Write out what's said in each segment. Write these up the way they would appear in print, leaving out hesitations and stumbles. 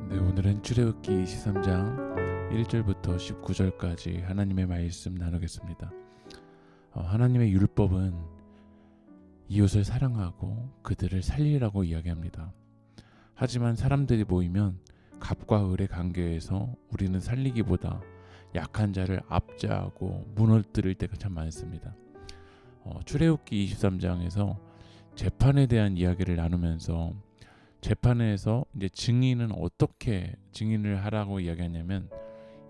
네, 오늘은 출애굽기 23장 1절부터 19절까지 하나님의 말씀 나누겠습니다. 하나님의 율법은 이웃을 사랑하고 그들을 살리라고 이야기합니다. 하지만 사람들이 모이면 갑과 을의 관계에서 우리는 살리기보다 약한 자를 압제하고 무너뜨릴 때가 참 많습니다. 출애굽기 23장에서 재판에 대한 이야기를 나누면서 재판에서 이제 증인은 어떻게 증인을 하라고 이야기하냐면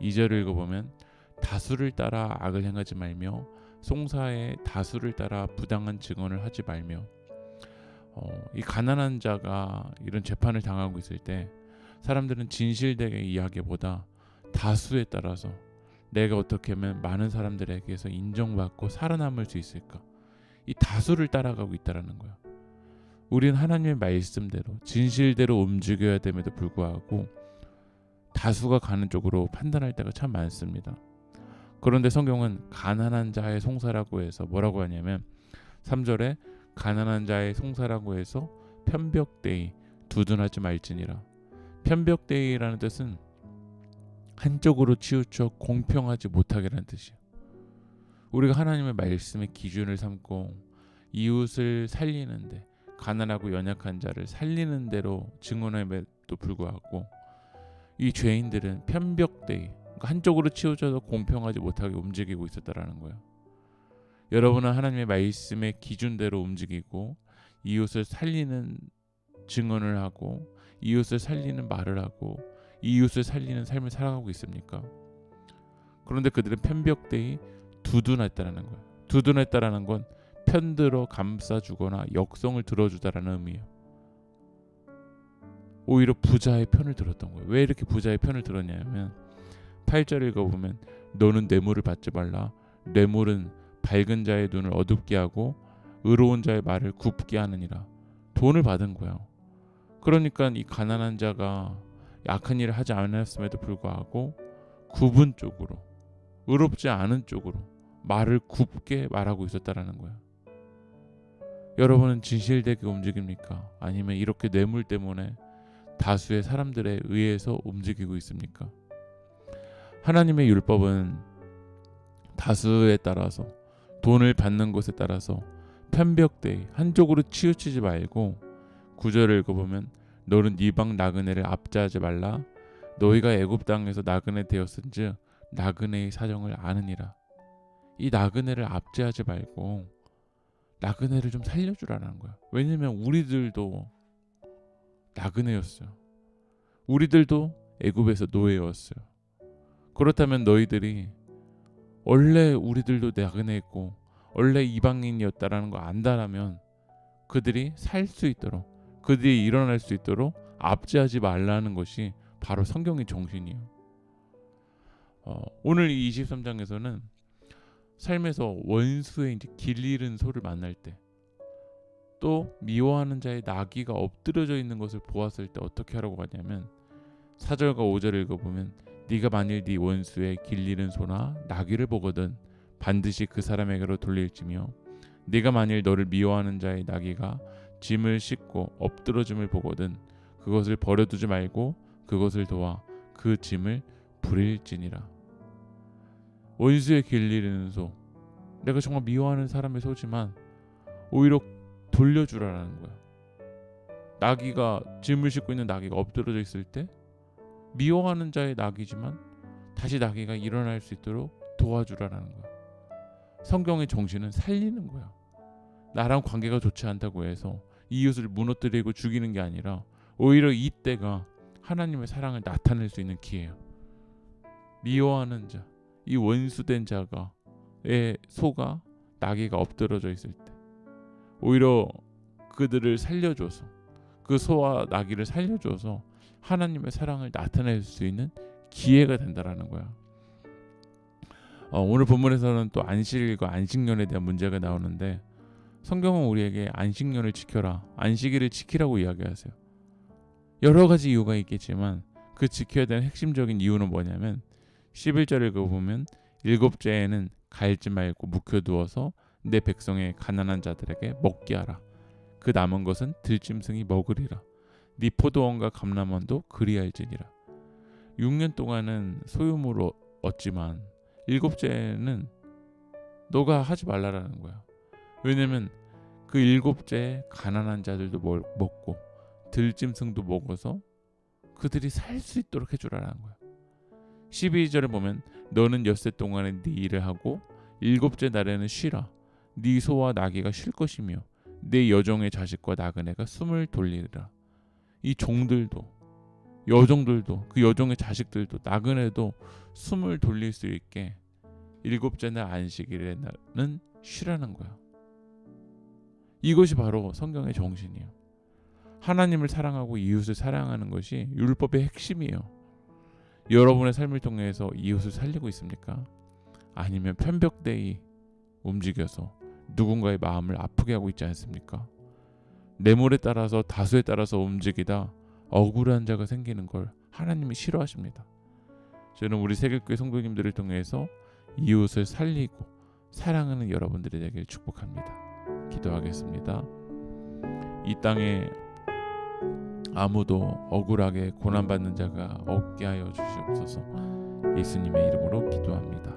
2절을 읽어보면 다수를 따라 악을 행하지 말며 송사의 다수를 따라 부당한 증언을 하지 말며 이 가난한 자가 이런 재판을 당하고 있을 때 사람들은 진실되게 이야기보다 다수에 따라서 내가 어떻게 하면 많은 사람들에게서 인정받고 살아남을 수 있을까, 이 다수를 따라가고 있다는 거예요. 우리는 하나님의 말씀대로 진실대로 움직여야 됨에도 불구하고 다수가 가는 쪽으로 판단할 때가 참 많습니다. 그런데 성경은 가난한 자의 송사라고 해서 뭐라고 하냐면 3절에 가난한 자의 송사라고 해서 편벽되이 두둔하지 말지니라. 편벽되이라는 뜻은 한쪽으로 치우쳐 공평하지 못하게라는 뜻이에요. 우리가 하나님의 말씀의 기준을 삼고 이웃을 살리는데, 가난하고 연약한 자를 살리는 대로 증언함에도 불구하고 이 죄인들은 편벽되이, 그러니까 한쪽으로 치우쳐서 공평하지 못하게 움직이고 있었다라는 거예요. 여러분은 하나님의 말씀의 기준대로 움직이고 이웃을 살리는 증언을 하고 이웃을 살리는 말을 하고 이웃을 살리는 삶을 살아가고 있습니까? 그런데 그들은 편벽되이 두둔했다라는 거예요. 두둔했다라는 건 편들어 감싸주거나 역성을 들어주다라는 의미예요. 오히려 부자의 편을 들었던 거예요. 왜 이렇게 부자의 편을 들었냐면 8절 읽어보면 너는 뇌물을 받지 말라. 뇌물은 밝은 자의 눈을 어둡게 하고 의로운 자의 말을 굽게 하느니라. 돈을 받은 거예요. 그러니까 이 가난한 자가 약한 일을 하지 않았음에도 불구하고 굽은 쪽으로, 의롭지 않은 쪽으로 말을 굽게 말하고 있었다라는 거예요. 여러분은 진실되게 움직입니까? 아니면 이렇게 뇌물 때문에 다수의 사람들에 의해서 움직이고 있습니까? 하나님의 율법은 다수에 따라서, 돈을 받는 것에 따라서 편벽되이 한쪽으로 치우치지 말고 9절을 읽어보면 너는 이방 나그네를 압제하지 말라. 너희가 애굽 땅에서 나그네 되었은즉 나그네의 사정을 아느니라. 이 나그네를 압제하지 말고 나그네를 좀 살려주라는 거야. 왜냐면 우리들도 나그네였어요. 우리들도 애굽에서 노예였어요. 그렇다면 너희들이 원래 우리들도 나그네였고 원래 이방인이었다라는 거 안다라면 그들이 살 수 있도록, 그들이 일어날 수 있도록 압제하지 말라는 것이 바로 성경의 정신이에요. 오늘 이 23장에서는 삶에서 원수의 이제 길 잃은 소를 만날 때, 또 미워하는 자의 나귀가 엎드려져 있는 것을 보았을 때 어떻게 하라고 하냐면 4절과 5절을 읽어보면 네가 만일 네 원수의 길 잃은 소나 나귀를 보거든 반드시 그 사람에게로 돌릴지며 네가 만일 너를 미워하는 자의 나귀가 짐을 싣고 엎드러짐을 보거든 그것을 버려두지 말고 그것을 도와 그 짐을 부릴지니라. 원수의 길 잃는 소, 내가 정말 미워하는 사람의 소지만 오히려 돌려주라는 거야. 나귀가, 짐을 싣고 있는 나귀가 엎드러져 있을 때 미워하는 자의 나귀지만 다시 나귀가 일어날 수 있도록 도와주라는 거야. 성경의 정신은 살리는 거야. 나랑 관계가 좋지 않다고 해서 이웃을 무너뜨리고 죽이는 게 아니라 오히려 이때가 하나님의 사랑을 나타낼 수 있는 기회예요. 미워하는 자, 이 원수된 자가의 소가, 나귀가 엎드러져 있을 때 오히려 그들을 살려줘서, 그 소와 나귀를 살려줘서 하나님의 사랑을 나타낼 수 있는 기회가 된다라는 거야. 오늘 본문에서는 또 안식일과 안식년에 대한 문제가 나오는데 성경은 우리에게 안식년을 지켜라, 안식일을 지키라고 이야기하세요. 여러 가지 이유가 있겠지만 그 지켜야 되는 핵심적인 이유는 뭐냐면 11절을 보면 일곱째에는 갈지 말고 묵혀두어서 내 백성의 가난한 자들에게 먹게 하라. 그 남은 것은 들짐승이 먹으리라. 네 포도원과 감람원도 그리할지니라. 6년 동안은 소유물을 얻지만 일곱째는 너가 하지 말라라는 거야. 왜냐면 그 일곱째에 가난한 자들도 먹고 들짐승도 먹어서 그들이 살 수 있도록 해주라는 거야. 12절에 보면 너는 엿새 동안에 네 일을 하고 일곱째 날에는 쉬라. 네 소와 나귀가 쉴 것이며 네 여종의 자식과 나그네가 숨을 돌리리라. 이 종들도 여종들도 그 여종의 자식들도 나그네도 숨을 돌릴 수 있게 일곱째 날 안식일에는 쉬라는 거야. 이것이 바로 성경의 정신이에요. 하나님을 사랑하고 이웃을 사랑하는 것이 율법의 핵심이에요. 여러분의 삶을 통해서 이웃을 살리고 있습니까? 아니면 편벽대이 움직여서 누군가의 마음을 아프게 하고 있지 않습니까? 뇌물에 따라서 다수에 따라서 움직이다 억울한 자가 생기는 걸 하나님이 싫어하십니다. 저는 우리 세계교회 성도님들을 통해서 이웃을 살리고 사랑하는 여러분들이 되길 축복합니다. 기도하겠습니다. 이 땅에 아무도 억울하게 고난받는 자가 없게 하여 주시옵소서. 예수님의 이름으로 기도합니다.